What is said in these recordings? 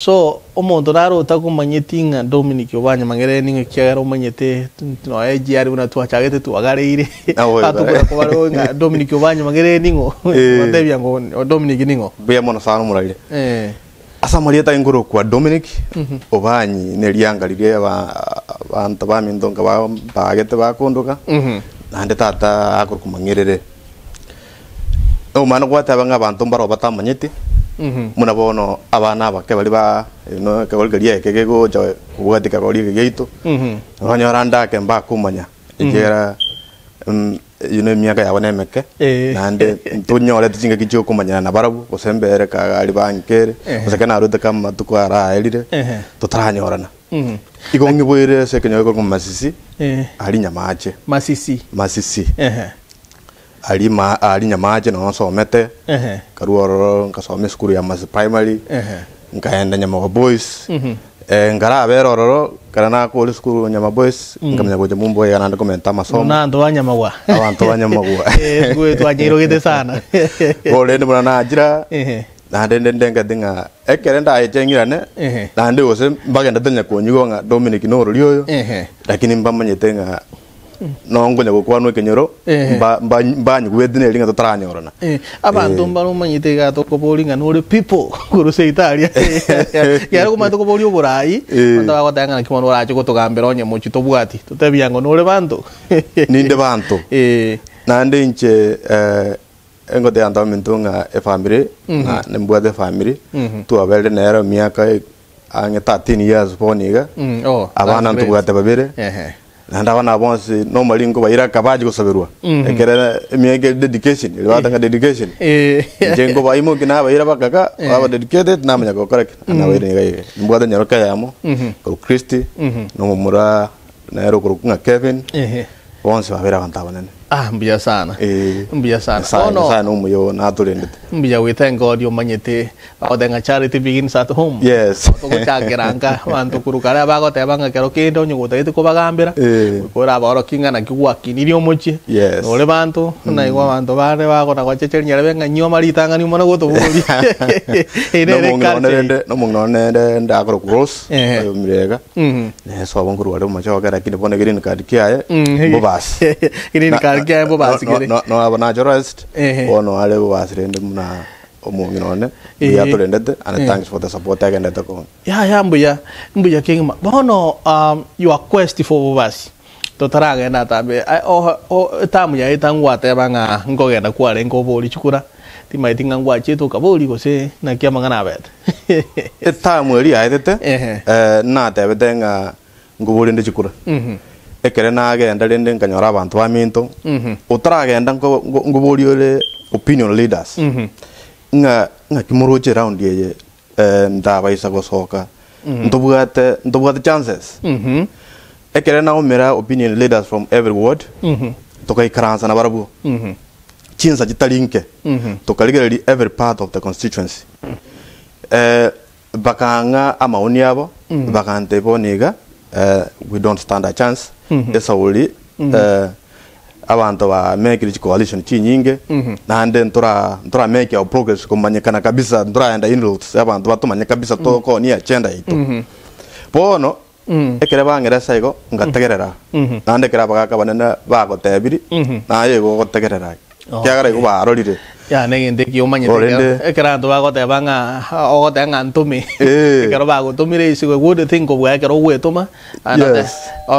So, omuntu narota kumanyiti nga Dominic Obanyi Mang'Erere ningo kiagara umanyite no ejiari una twachagete twagareire atukura kubaro nga Dominic Obanyi Mang'Erere ningo batebya ngo Dominic ningo bya mono sana muraire asa murieta inguru kwa Dominic Obanyi neriangalire abantu bamindonga bagete bakondoka nande tata akuru kumang'Erere umana kwatabanga abantu mbaro batamanyiti muna bono abana bake bali ba no kagolgeria kegego jo kubati kagolgeria geito abanyoranda ke mba kumanya igera miaka yabone meke nande tunyole tinga kicho kumanya na barabu osembere ka ali bankere osakana arude kam tukwara elire tutanyorana igongi boire sekenyo ko masisi ali nyamache masisi ali nyamache no somete karuoro nkasome skuru ya mas primary nkaenda nyama boys ngara berororo karana ko skuru nyama boys nkamenya goje mumbo ya nanda komenta masomo nando wanyama wa abantu wanyama wa gwe twanyiro gite sana gole ndimuna najira na ndenga dinga ekerenda ayengirane na ndi ose mbagenda tenya konyigo nga Dominic no rulioyo lakini mbamanyete nga nongonya gukwanwe kenyoro banyi gwedine linga totaranyorana abantu mbarumanyite ga tokobolinga no people kuruse Italia yaro kuma tokoboli oborai ndaba gotanga kimono racho gotogambera onye muchi tobwati tutebiango no bantu ninde bantu nande inche engo de anda mentunga e family na mbwade family tu abelde nero miaka ange 13 years boniga abana ntugate babere nanda wana bonse normally ngo bayira kabaji gosaberwa ekera miege dedication liwatanga dedication jengo bayimo kina bayira bakaka baba dedicated namanya ko correct na bayire ngai mbwada nyaroka yamo ko Christy no mura na ero ko kunga Kevin bonse babira bantabanene mbia sana ono sana umuyo na tulende mbia we thank God yo manyete odenga charity begins at home yes to chageranga bantu kurukara bago tebanga kero kindo nyugo tete ko bagambira ko ra baro kinga na kiwaki ni ryo mochi ole bantu na igwa bantu bare bago na kwacheche nyere benga nyo maritanga ni mona goto buri no mungonende ndakoro cross ayo mirega ne so abonguru wale macho gara kine bone green card kiaye Bobasi green card kiaye Bobasi no abana jurist ono ale Bobasi rende muna omunginone ya tulendete and thanks for the support again ko ya mbuya kinga bono your quest for Bobasi totaraga na tabe tamu ya itangwa tebanga ngogenda kwale ngoboli chukura timaitinga ngwache to kaboli gose na kia mangana bet tamu eri aidete na tebetenga ngoboli ndi chukura ekere na agenda rende nkanyora abantu baminto utaragenda ngoboli ole opinion leaders nga kimuroche round ye ndaba isa gosoka ndobugate chances ekere na omera opinion leaders from every ward tokai karansa na barabu chinsa jitalinke tokaligeri every part of the constituency bakanga amaoni yabo bakante boniga we don't stand a chance esa uli abantu ba make this coalition chinyinge na ande ntora make our progress kumanyekana kabisa ntora enda inroads abantu batumanya kabisa to ko ni agenda ito pono ekere bangera saigo ngategerera nande kera bagaka banana bagotebiri na yego gotegerera kyagara go barorire ya negende ki omanyete ekera ndo bagotebanga ogotenga ntumi ekero bagotumire isigo good thing ko bwa ekero gwetuma anate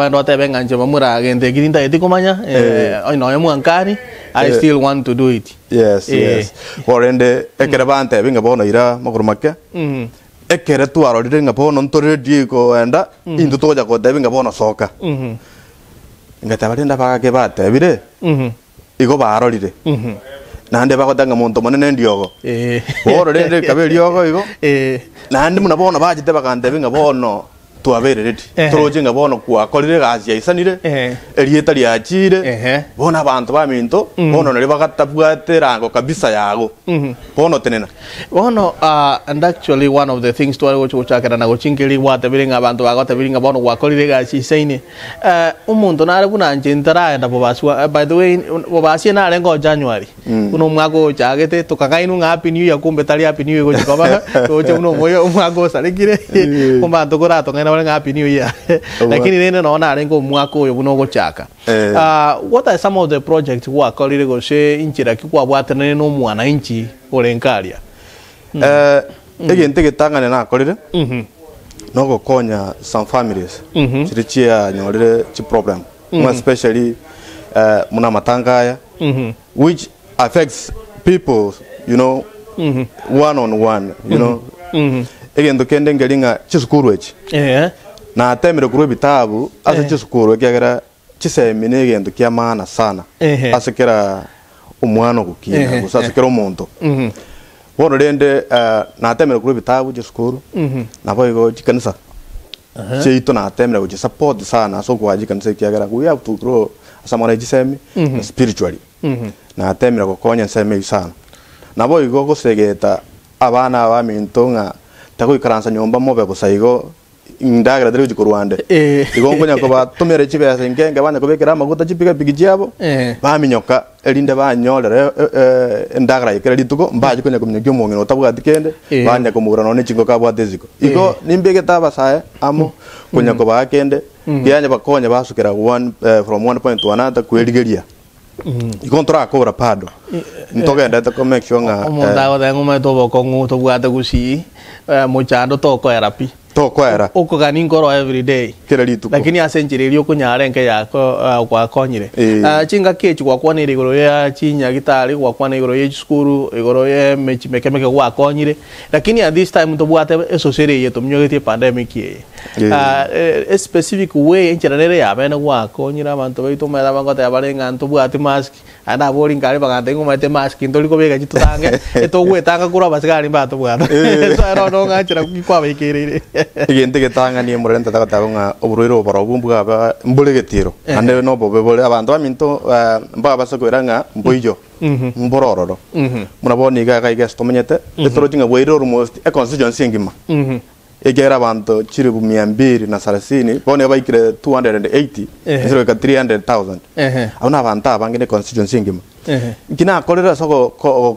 ndo tebenga nje mamura agende girinda etikomanya no yamwankani I still want to do it yes orende ekere bante binga bono ira makurumake ekere tu arorire nga bono ntore digo enda indu toja ko debinga bono soka ngata barinda bagake bate bire igo barorire nande bagotanga muntu monene ndiogo oro rende kabeli yogo igo nande muna bono bajite bagande binga bono twabere ready turojenga bono kwa korire gazi isanire erieta riachire bona abantu ba minto bono nere bagatabwate rango kabisa yago bono tenena bono and actually one of the things to go chakara na gochingeli wate biringa abantu bagote biringa bono kwa korire gazi isaine umuntu nare buna njentara enda Bobasi by the way Bobasi na rengo January kuno mwako chagete tukagainu ngapi new year kumbe tali happy new year gochikoba goche uno moyo mwako salikire kumba tokora tongena wale happy new year lakini nene naona rengo mwako yo buno gochaka what are some of the projects wa kolire go she inchira kikwa bwatene no mwana inchi olenkaria egente getangane na kolire no go konya some families chirichia nyorire chi problem especially muna matangaya which affects people, you know, one on one, you know. Again, the kende ngelinga chisukuru echi. Na temere kuru bitabu asa chisukuru kiagera chisemine gendo kia maana sana. Asa kera umwano kukia, asa kera umonto. Wono rende na temere kuru bitabu chisukuru. Na po iko chikanisa. Chito na temere kuchi support sana so kwa chikanisa kiagera we have to grow samara jisemi spiritually. Na temera kokonya seme sana nabo igo gusegeta abana abamintonga takwikaransa nyomba mobe busaigo indagra dere jikurwande igo ngonya ko batumere chibese ngenge banya kubekera amaguta chipiga pigijiabo baminyoka elinde banyolere indagra ikera lituko mbaje konya kumnyogyo mongino tabwatikende banya kumura none chingo kabwateziko igo nimbegeta basaye amo konya ko bakende yanya bakonya basukira from one point to another kweligeria ikontra akora pado ntogenda to make sure nga omonda wa ngoma to boko nguto bwata kusi muchando toko erapi toko era uko gani ngoro every day kera lituko lakini asenjiririo kunyare nke yako kwa konyire chinga kechi kwa kwanire igoro ya chinya gitari kwa kwana igoro ya skuru igoro ya mechi mekemeke kwa konyire lakini at this time to bwata eso sere yeto mnyogete pandemic ye a specific way enchiranere ya bena kwa konyira abantu baito mera bangote abarenga nto bwati mask ana bori ngari bagante ngomate mask ntoliko bega chitutange eto gwetanga kura basigari mbato bwata so era no ngachira kwa bekirire igente getanga ni murenta tagatanga oburoiro barobumbuga ba mbulegetiro ande no bobebole abantu baminto mba basokwiranga mboijo mborororo munaboni ga gesto menyete etorojinga bweiro almost a constituency ngima egera abantu chiri bu 200 na 30 bone baikire 280 isiro ka 300,000 abana abantu abangene constituency ngima kina kolera soko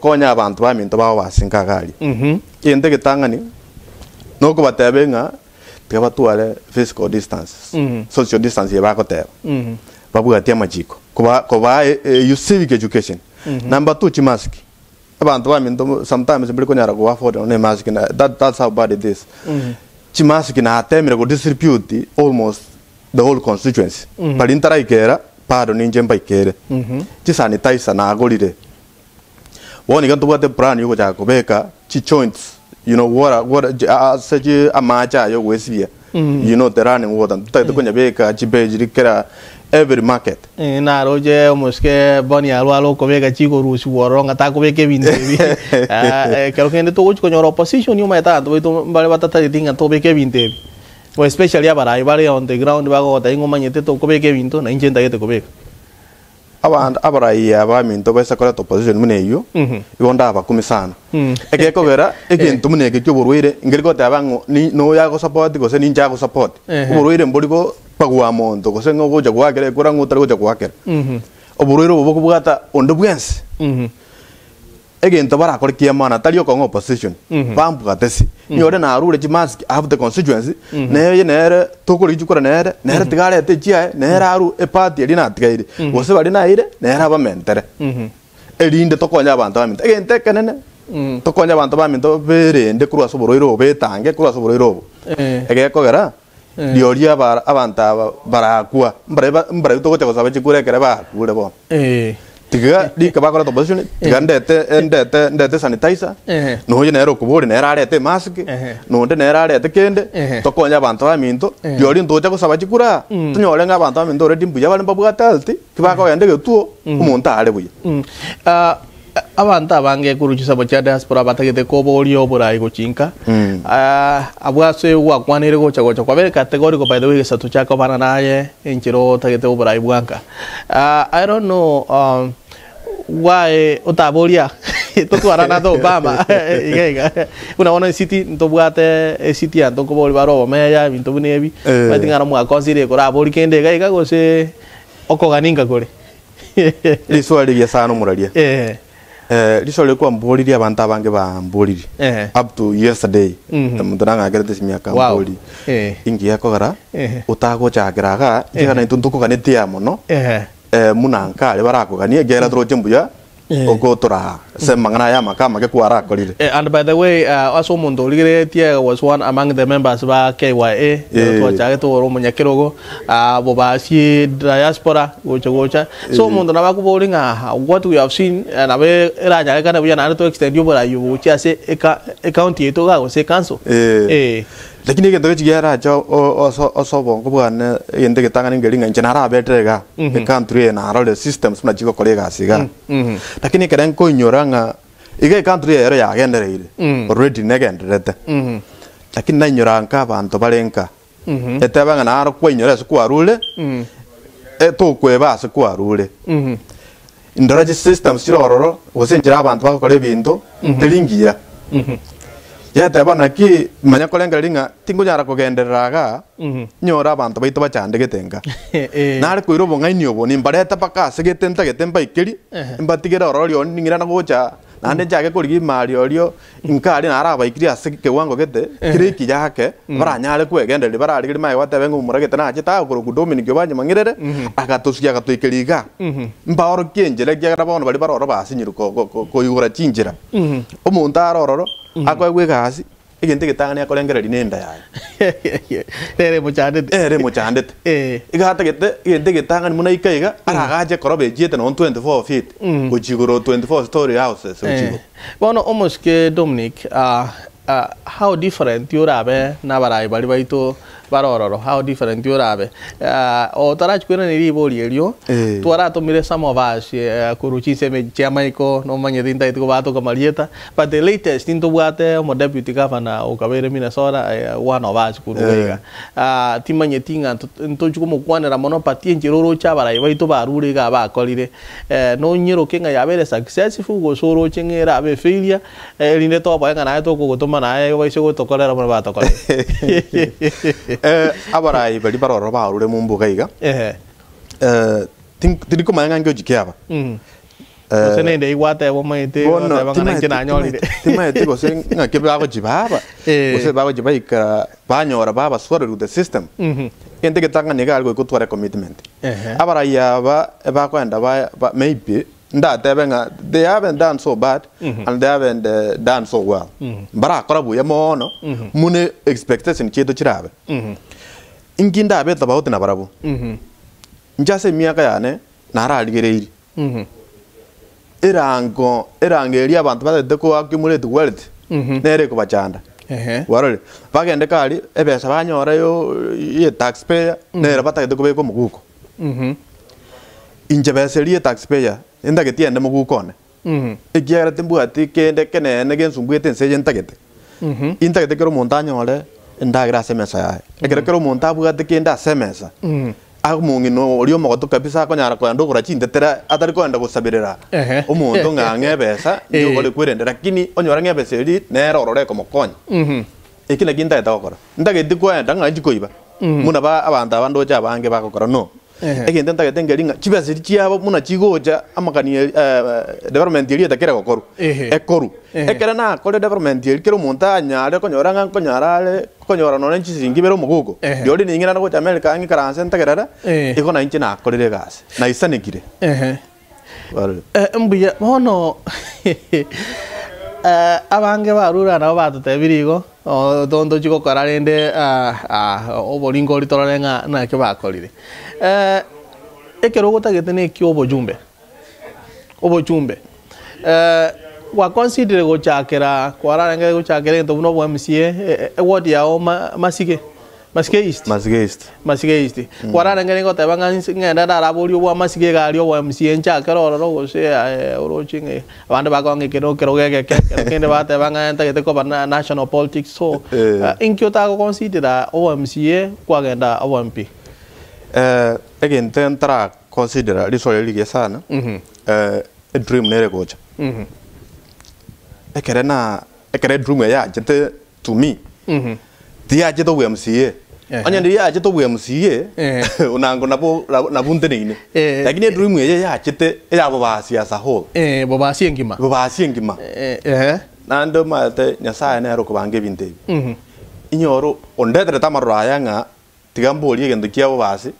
konya abantu baminto bawo basinga gali yende getangani noko batabenga tebatuale physical distance social distance yabakoteba babugatia majiko kuba you civic education number 2 chimask abantu baminto sometimes mbili konyara go afford on mask that's how bad it is chimask na atemere go distribute almost the whole constituency bali intaraikera pado ninje mbaikere chisanitizer na agolire woni ganto bwate plan yuko cha kubeka chi joints. You know what such a macha yo wesvia you know the running water to konya beka chibeji kera every market na roje muske boni alwalo ko beka chiko rusi woronga ta ko beke vintebi kero kende to uchi konyo opposition yo meta to to bale batata dinga to beke vintebi o especially abara ibare on the ground bago ta ngo manyete to ko beke vinto na injenta yete ko beka abara ya ba minto besa kora to position muneyo igonda abakumisana ekeko gera ekintu muneke kyo burwire ngiriko tabango ni no ya go support go se ninja go support burwire mburigo pagwa mondo go se ngo go jagwa kere kura ngutra go jagwa kere oburwire bobo kubugata ondo bwense ekintu bara kora kiamana talio ko opposition bambuga tesi ni ore na rule mask have the constituency neye nere tokuri jukura nere tigare te chia nere aru e party eri na tigaire bose bari na ire nere aba mentere erinde tokonya abantu bamite egente kenene tokonya abantu bamite berende kurwa soboroiro betange kurwa soboroiro egeko gera dioria bara abanta bara kwa mbare tokocha ko sabachi kure kere ba kure bo tiga di kabakora to position tiga ndete sanitizer no je nero kubori nera arete mask no nde nera arete kende tokonya abantu baminto yori ndoja ko sabachi kura tunyole nga abantu baminto redi mbuya bali mbabuga talti kibaka yande getuo umuntu are buye abantu abange kuruchisa bocha diaspora batagete ko boli obura igochinka abwase wakwanire gocha kwa bere categorical by the way gesatu chako bana naye enchiro tagete obura ibwanka. I don't know why utabolia totwara na do Obama igega una city ntobwate city antonko boli baro meya bintobunebi batingara mu akonsire ko raboli kende igega gose okoganinga kore liswali ya sano muralia liswali kwa mboli abantu abange ba mboli up to yesterday mutana ngagere miaka mboli ingi yakogara utago chagiraga igana intuntuko kanetia mono munanka le barako gani gera troche mbuya ogotora se mangana ya makama ke kwara kolire. And by the way also mundo ligere tie was one among the members ba KYA to chage to ro munyakirogo Bobasi diaspora gocha so mundo na bakubolinga what we have seen na be era nya kana buya na to extend yo bora yo chia se account yeto ga se cancel lakini ke ndoge chigera cho oso bongo bwana yende ke tangani ngelinga nchana betrega the country na role systems na chiko kolega siga lakini keren ko nyoranga ige country ero ya gendereire already negenderete lakini na nyoranga abantu balenka etebanga na aro kwenyora se kwarule to kweba se kwarule indoraje systems chirororo osenjira abantu bakore bintu telingira ya tabana ki manya kolenga linga tingo nyara kugenderaga nyora abantu baito bachande getenga nare kuiro bonga inyo boni mbareta paka segetenta getemba ikeri imbatigera orolio ningira na gocha nande jage koligi mari olio inkari nara baikiri aseke wango gete kiriki yake baranyale kwegendera barari mai watebenga umuragete na chita ko Dominic Obanyi Mang'Erere agatusiya agatuikeriga mbaro kienjere gyara bono bari baroro basinyiruko ko yugura chinjira omuntu arororo akwe gasi igente getanga ne akolengereri nenda yaye ere muchandete igata gete igente getanga ni munaikaiga aragaje korobe jiete no 24 feet uchiguro 24 story houses uchigo bono almost ke Dominic how different yorabe na barai bari baito barororo how different yorabe o tarach kwena ni riboli elio tuara to mire some of us kuruchi se me chamaiko no manyedinta itiko bato kamalieta but the latest into buate mo deputy governor o kabere Minnesota one of us kuruga timanyetinga ntoju como kwanera mono pati njiroro cha barai baito barure ga ba kolire no nyiro kenga yabere successful go soro chengera be failure rinde to ba ngana to ko to mana yo baisho go to kolera mo ba to kole abarai bari baroro barure mu mbuga iga tiniko manga ngo jikiaba senende iwate wo maite bangana kina nyoli timaite go sen ngake ba jibaba go se ba jibaika banyora baba swore the system ente ke tanga niga algo ko tware commitment abarai ba kwenda ba maybe ndatebenga they haven't done so bad and they haven't done so well bara korabu ya mono mune expectation cheto chirabe inginda beta bauti na barabu njase miaka yane naraligereiri erangeria abantu batete ko accumulate wealth nere ko bachanda warole bagende kali ebesa banyora yo ye taxpayer nere batagete ko beko muguko injebeserie taxpayer enda getiende mugukone egiara tembuati kende kenene gensungwete nseje ntagete intagete kero montaña ole ndagira semesa ya ekero kero montabu gate kenda semesa agumungino olio mogoto kabisa konyara kwanda gura chindetera atari kwenda gusabirira omuntu ngange besa yo gole kwirende lakini onyora ngebesa eri nero orore ko mokonya ekina kinda etagokora ndageti kwenda ngaji koiba muna ba abantu abandoja abange bakokora no egende ntagete chibesa chiabo muna chigoja amakani development eri etakera gokoru ekoru ekera na kole development eri kero montaña ale konyora nkonyarale konyora no nchi zingi bero mugugo yori ningira ngo America angi karanse ntagerera iko na inchi na kolire gas na isanekire mbuya hono abange barura na batutebirigo tondo chiko kararende obolingo litorenga na ke bakolire ekero gotagete ne ki obojumbe wa consider go chakera kwararanga go chakera into no bwa MCA word ya o masike Masige Kwarana ngene ko tebanga ngenda dara boli obwa masige gali obwa MCA ncha kero ro go se orochinge abandi bakonge kero gege kende bate banga enta gete ko national politics so inkyo ta ko consider OMCA kwa genda OMP again tentra consider risoleli sana a dream nere gocha ekere dream ya jete to me dia jete OMCA anya ndia jete OMCA unango na bunte nini lakini dream ya jete ya Bobasi as a whole Bobasi ngima nando mate nyasaye ne ro ko bange binte inyoro ondetre tamaraya nga tigamboli gendo kia Bobasi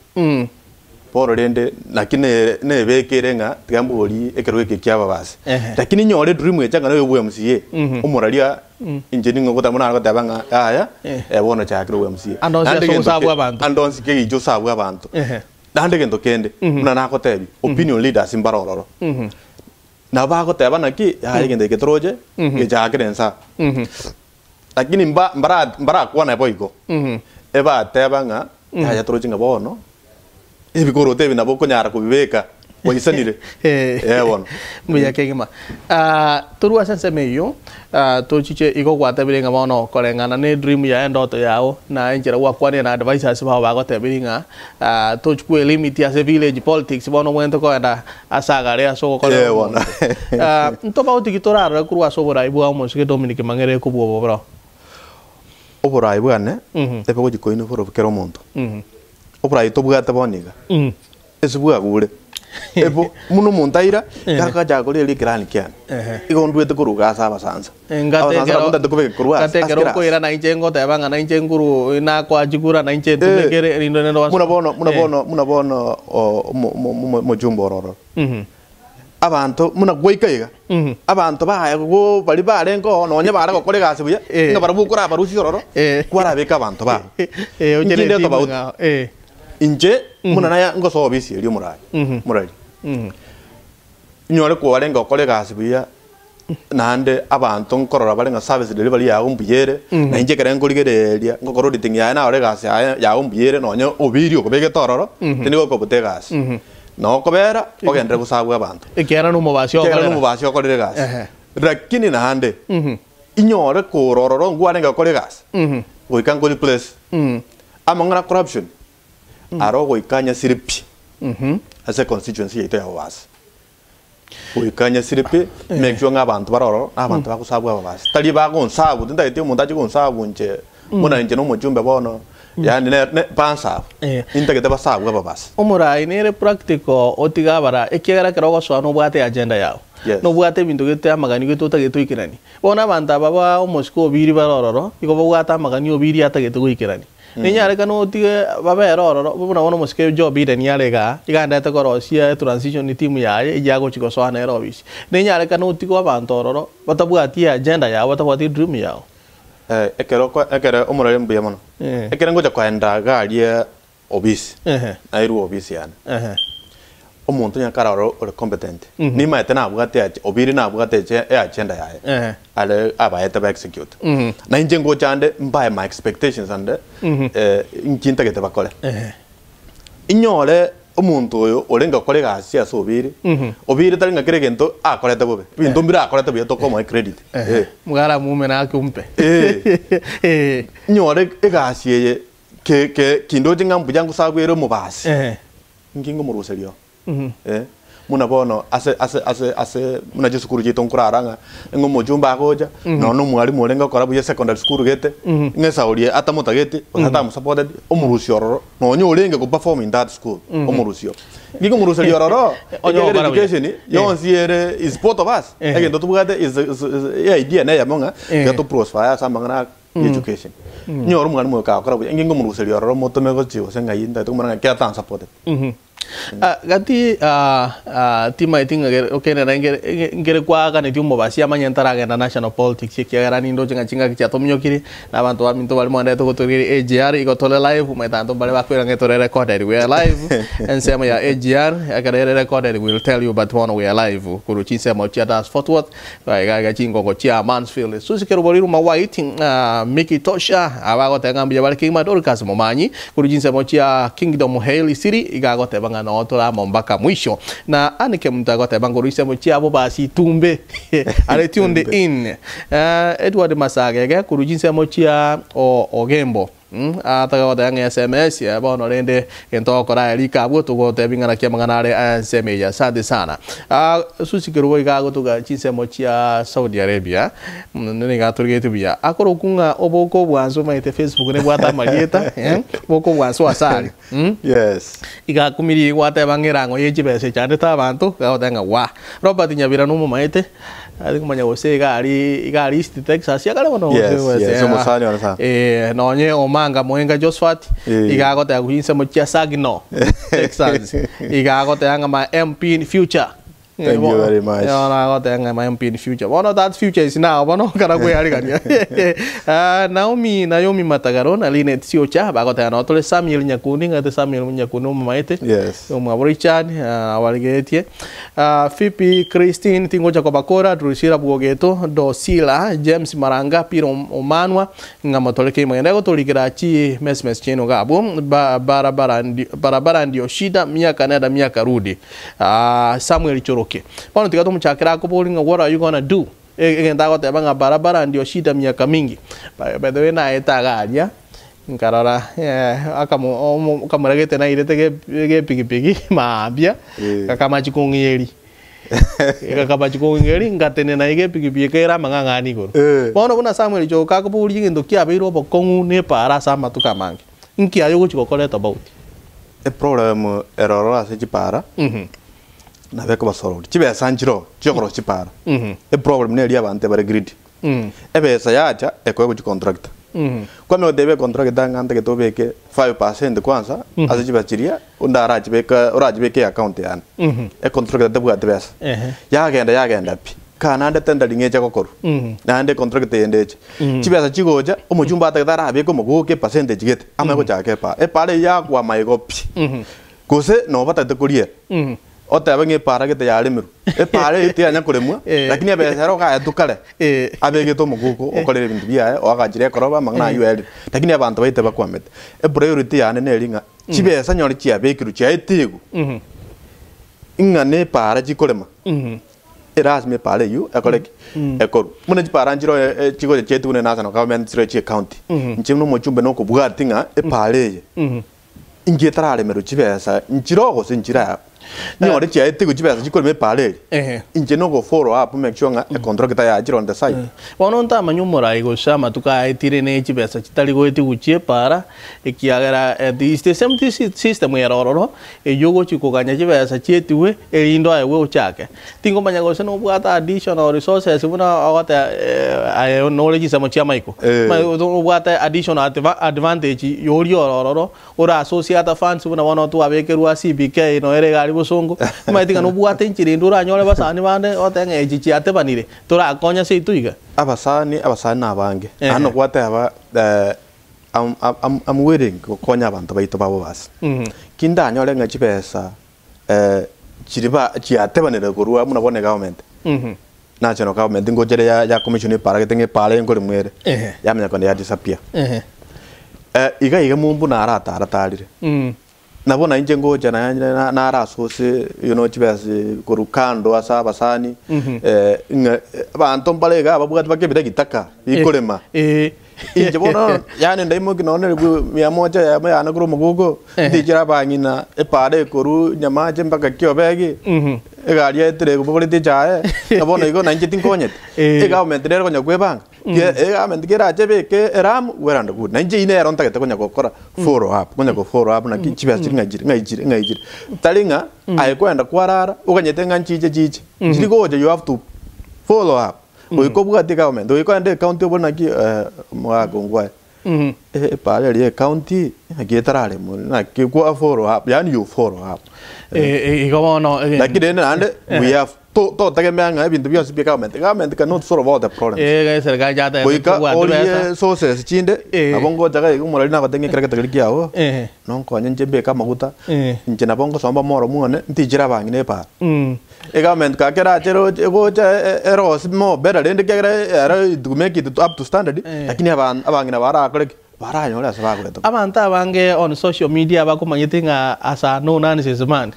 poro rende lakini ne bekere nga tigamboli ekero kia Bobasi lakini nyore dream ya changa no OMCA umuralia engineering ngo tamuna ngo tabanga aya bono chakiro OMCA andonsi ke ijo sabu abantu dande gendo kende muna nako tebi opinion leaders imbarororo na ba ko teba naki ya gende ke troje ke jakrensa lakini mbara kwa na boiko eba teba nga ya troje nga bono ebikoro tebi na boko nyara kubibeka waisanire bono muya kegima turua sense meyo to chiche iko kwata birenga bono kolengana ne dream ya ndoto yao na enjera wa kwani na advisors ba ko tebiringa to chukue limit ya village politics bono mwento ko enda asagare aso ko bono ntoba utikitora ra kurwa sobora ibu amo sike Dominic Mang'Erere ko bo bro obora ibu ane tepe ko jikoino foro kero monto obora ito bugata boniga esubuga gure ebo muno montaira kaka jagole li grani kian igondwete kuruga saba sansa ngate ko ira na injengo tebanga na injenguru ina kwa jigura na inje tumekere rindo nendo muna bono mo jumbororo abantu muna gweikaiga abantu bahaya go bali barengo nonye bara ko kole gasi buya nga barabukura barusi roro kwara beka abantu ba ojere to ba inje muna na ngo so bisi ri murari nyore ko warenga kole gasi buya nande abantu nkorora barenga service delivery ya umbiyere na inje kerengo ligereria ngo korodi tinga na ore gasi ya umbiyere nonye obirio ko bege tororo tinigo ko butegasi no kobera ogendre gusabwa abantu ekera no mubasyo okore gasi lakini nande inyore ko rororo ngwarenga kole gasi goikango li place amangana corruption aro goikanya siripi as a constituency ito ya Bobasi goikanya siripi make sure abantu baroro abantu bakusabwa Bobasi tali bagonsabu tinda ite umuntu aje gonsabu nje muna nje no mujumbe bono yani ne pansa intagete basabwa Bobasi umurai nere practical otigabara ekera kerogo swano bwate agenda yao no bwate bintu gete amagani gete utagete ikirani bona banta baba omosko biri barororo iko bwata amagani obiri atagete ikirani ninyare kanu otige baba erororo bona wono moske job ide niarega iganda tekorosia transition team yaye ijago chiko swana erobisi ninyare kanu otigo abantu ororo batabwati agenda yao batabwati dream yao ekere omurare mbuya mono ekere ngoja kwenda garie obisi airu obisi yana omuntu nyakara ore competent ni maete na bwate obiri na bwate agenda yaye ale abayete ba execute na inje ngo chande mbaye my expectations ande inkinta gete bakole inyore omuntu oyo orenga kole gasi asobiri obiri tari ngakire gento akorete bobe bintu mbira akorete byo to komo credit mugara mume na kumpe nyore egasi ye ke kindo jinga mbujangu sagwero mubasi ngingo muruserio muna bono ase muna jesukuru jito nkuraranga ngo mujumba agoja no mwalimu orenga kora buye secondary school gete ngesa orie atamuta gete ata supported omurusio roro no nyo orenga go perform in that school omurusio ngigo murusio roro education yonsiere is both of us again to bugate is idea na yamonga gato prosper samangana education nyo mwalimu ka kora buye ngingo murusio roro motomego chiwo senga yinda to mwana kya tan supported Gati tima itinga okay na ngere kwa kana tiumo basi amanya ntaraga na national politics kiagara nindo chinga kichatomyo kiri na abantu baminto bali mwanda to gotorire AGR igotole live maitanto bali bakwira ngetore recorded we are live and sema ya AGR akare recorded we will tell you but one we are live kuruchi sema chia das Fortworth ga chingo go chia Mansfield so sikero boliru ma white Mickey Tosha abago tengambia bali kima dorkas momanyi kuruchi sema chia Kingdom Hail City igagote banga no tora mpaka mwisho na anike mtagote bango ruise mochia Bobasi tumbe ale tunde in Edward Masagege kurujinse mochia ogembo atagagote yang SMS ya bono rende ento kora elika buto gote bingana kia manganare seme ya sante sana susikiro igago tuga chinse mochia Saudi Arabia nene gaturge tubia akoro kunga oboko bwanzo maite Facebook ne bwata malieta boko bwanzo asali yes iga kumiri wate bangerango yejibese chande ta bantu gaotanga wa Robert nyabira no maite kumanya wose igari East Texas ya kala bono wose somos sani wana no nye omanga moenga Josephat igago ta kuinse mochia Sagino Texas igago ta anga ma MP in future. Thank you very much. Yeah, I got my MP in the future. One of that future is now. One of Naomi Matagaron, Aline Tsiocha, Bagota, and Otto Samuel Nyakuning at the Samuel Nyakuno Maite. Yes. Richard, our gate. Fipi, Christine, Tingo Jacobacora, Drusira Buogeto, Dosila, James Maranga, Piro Omanwa, Namatoleke Manego, Toligrachi, Mesmes Cheno Gabo, Barabarandi Yoshida, Mia Canada, Mia Karudi, Samuel Choro. Okay. Pano tiga tumu chakira ko bowling, what are you gonna do? Again, that got a barabara and your shida miaka mingi. By the way, na etaga Nkarara, kamaragete na irete pigi maabia, kakamachikongeri. Kakapachikongeri, ngatene na pigi kera mangangani go. Pano kuna Samuel jo kakapuli ndo kia biro bokongu ne para sama tukamangi. Inkia yogo chiko collect about. A problem error se para. Na veko basoro chibe sanjiro chokoro chipara e problem ne ria bante bare grid ebe sayacha e ko contract kwame debe contract ngante ke tobeke 5% kwanza azichi bachiria undara chibeka urajibeke account yan e contract debu advance yagenda pi kana ande tendering echa kokoro na ande contract yendeche chibesa chigoja omujumba atakara abeko mugoke percentage gete amako chake pa e pale ya kwa maigo pi kose no bata de courier otabange para ke tayari miru e pare ite anya kuremwa lakini abesero ka yatukale abege to muguko okolere bintu bia wakajire koroba mangna UL lakini abantu baite bakwamete e priority yane ne ringa chibesa nyori chia bekiru chia itigu ingane para chikolema eras me pare yu ekoleki ekoru mune para njiro chigo chetu ne national government sire chi county nchimno mochumbe no kubuga tinga e pare ingetrale meru chibesa nchirogo sinchira nyore chia etigu chibesa chikoleme pare injeno go follow up make sure nga contract ya jiro on the side bononta manyumora igo shama tuka etire ne chibesa chitali go etigu chie para ekiagera the same system ya roro yogo chikoganya chibesa chietiwe elindo ayewe uchake tingo manyago seno bwata additional resources buna awata knowledge samo chia maiko bwata additional advantage yori roro ora associate funds buna wana tu abekerwa CBK no ere bosongo maitinga no buate nchiri ndura nyole basani bande otenge ejichi ate banire tora akonya se ituiga abasani nabange ano kwate aba am waiting konya abantu baito babo basi kinda nyole nga chipesa chiriba chiate banire kurua muna bone government national government ngojere ya commission para ketenge pale ngore mwere yamenya konde ya disappear iga mumbu na arata aratalire nabona inje ngoja na arasose chibasi kurukando asa basani abantu mbalega ababwati bakebida gitaka ikolema inje bona yani ndaimo kinone mia moja ya yana kuro mugugo ndijira banyina epade koru nyamaje mpaka kiobegi egari etere kubolite jae nabona igo nanje tinkonye government rero konya kwebanga government kera chebeke eram weranda good nanje ine eronta kete konya gokora follow up na kichibasi ngajiri talinga ayikwenda kwarara ukanyete nganchije jije jirigoje you have to follow up uiko bugati government uiko ande county bona ki mwagongwa pale ile county agetarale mu na kikuwa follow up yani you follow up ikomono lakini nande we have to tagemanga ibintu byose bya government cannot solve all the problems serikali jata boika all sources chinde abongo jaga igumura lina batenge kira katagiri kyao nonko nyenje be kamaguta nje nabongo somba moro muone ntijira bangine pa government ka kera chero gocha eros mo better rende kera era to make it up to standard lakini abangina bara akore bara nyole asaba ko abanta bange on social media bakumanyitinga asa no analysis man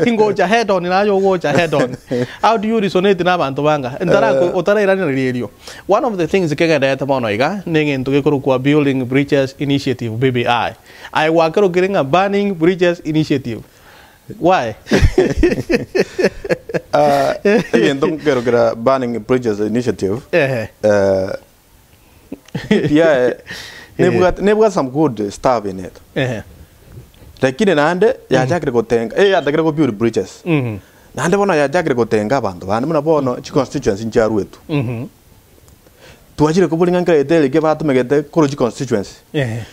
ingocha head on na yo gocha head on. How do you resonate na abantu banga ndara otara irani radio? One of the things kega data mono iga ninge ntuge kwa building bridges initiative BBI I wakero giringa banning bridges initiative. Why? Again, don't get banning bridges initiative. Yeah, they've got some good stuff in it. Lakini nande ya jakre gotenga, ya takre go build bridges. Nande bona ya jakre gotenga abantu, bana muna bono chi constituency ncharu wetu. Tuachire ko bulinga ngere ke batu megete ko constituency.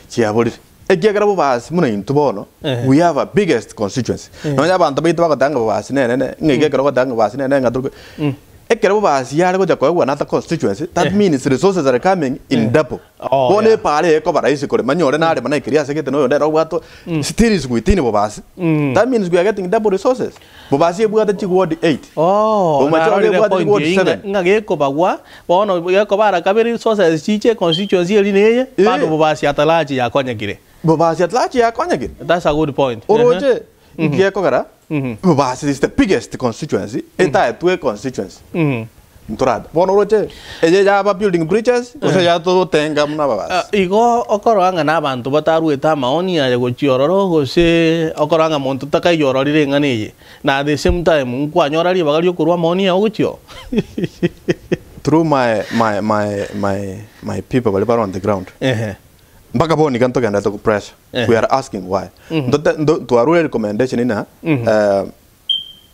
Chi aboli. Ekiagara basi muna into bono. We have a biggest constituency. No ya bantu bitu bakatanga basi nene ngeke kero batanga basi nene ngatuko. Ekero basi yale goja kwa another constituency. That means resources are coming in double. Bone pale ko baraisi kore manyore na ale bana ikiria sekete no ndero bwato still is within bobasi. That means we are getting double resources. Bobasi ebwata chi ward 8. Umachore ebwata chi ward 7. Ngage ko bagwa bono yako bara kabiri resources chiche constituency eli neye bado bobasi atalaji yakonyagire. Bobasi atalaji yakonyagire. That's a good point. Oroje ngiyeko gara. Bobasi is the biggest constituency. Entire two constituency. Nturada. Bono roche. Eje ya ba building bridges. Ose ya to tenga muna babasi. Igo okoranga na abantu bataru eta maoni ya gochiororo gose okoranga muntu takayorori renganeye. Na the same time nkwanyorari bagali okurwa maoni ya gochio. Through my people wale on the ground. Mpaka boni kanto kanda to pressure. We are asking why. To our recommendation ina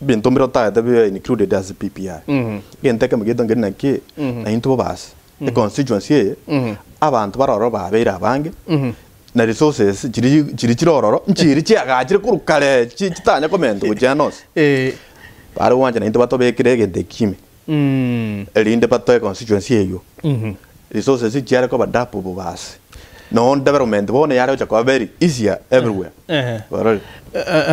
bintu mirota to be included as a PPI. Genteka mgedo ngena ki na into bas. The constituency abantu baroro babera bange. Na resources chirororo nchiri agachire kurukale chitanya comment ujanos. Bari wanje na into bato be kirege de kimi. Elinde bato constituency yo. Resources chira ko badapo bobas. No development bone yaro chakwa very easier everywhere.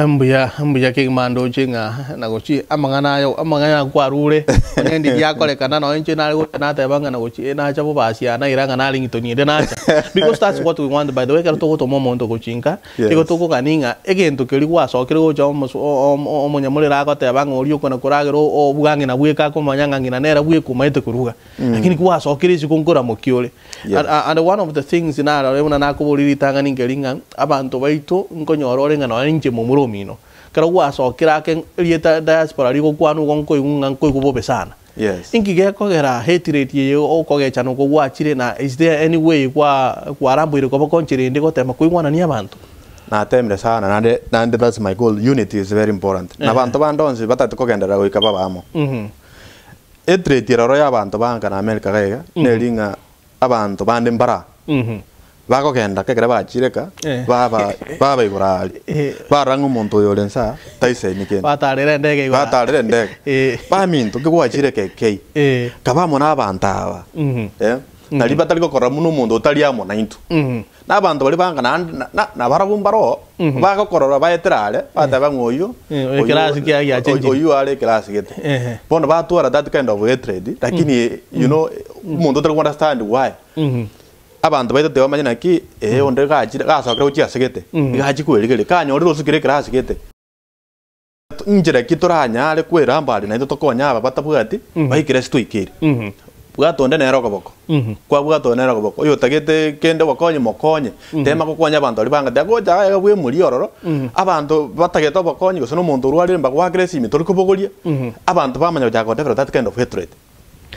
Mbuya ke mando chinga na gochi amangana kwarure ngendi yakole kana no enche na go na ta banga na gochi na cha bobasi na iranga na lingi ni de na because that's what we want. By the way, karo to momo ndo gochinka ego to ko kaninga egento keri kwa so keri go jo o munyamulira ko ta banga ori ko na kuragero o bugange na bweka ko manyanga ngina nera bwe ku maite kuruga lakini kwa so keri sikunkora mokiole. And one of the things in ara na ko boliri tanga ningelinga abantu baito nkonyorore ngana ninche mumuromino kara waso kirake rieta diaspora riko kwanu gonko igunga ko kubobe sana. Yes. Ingige ko gera hate rate ye o ko ge chano ko wachire na is there any way kwa rambo ko konchire ndiko tema ko ingwana ni abantu na temre sana na that's my goal. Unity is very important. Na bantu bandonzi batatu ko gendera go ikaba bamo. Etrate roro ya bantu banka na America gega nelinga abantu bande mbara. Bako kenda kekere bachireka baba igurali barangu muntu yolensa taise nikende batarire ndege ba mintu ke gwachireka kei kaba mona abantaba na libatali ko kora muno muntu otali amo na intu na abantu bali banga na barabumbaro bako korora baetrale bataba ngoyo class kia ya change oyu ale class gete bono batwara that kind of trade lakini you know muntu otali understand why abantu baito te bamanya ki onde gachira gasokera uchi asegete gachi kweregere kanyo ri rusukire class gete injira kitoranya ale kwera mbali na ito konya aba batabwati bayikire stwikire bwatonde nero koboko kwa bwatonde nero koboko yo tagete kende wakonye mokonye tema ko konya abantu ali banga dagoja ga bwe muri ororo abantu batagete bakonye gosono muntu rwali mba kwa aggressive tori kobogoria abantu bamanya jago that kind of hatred.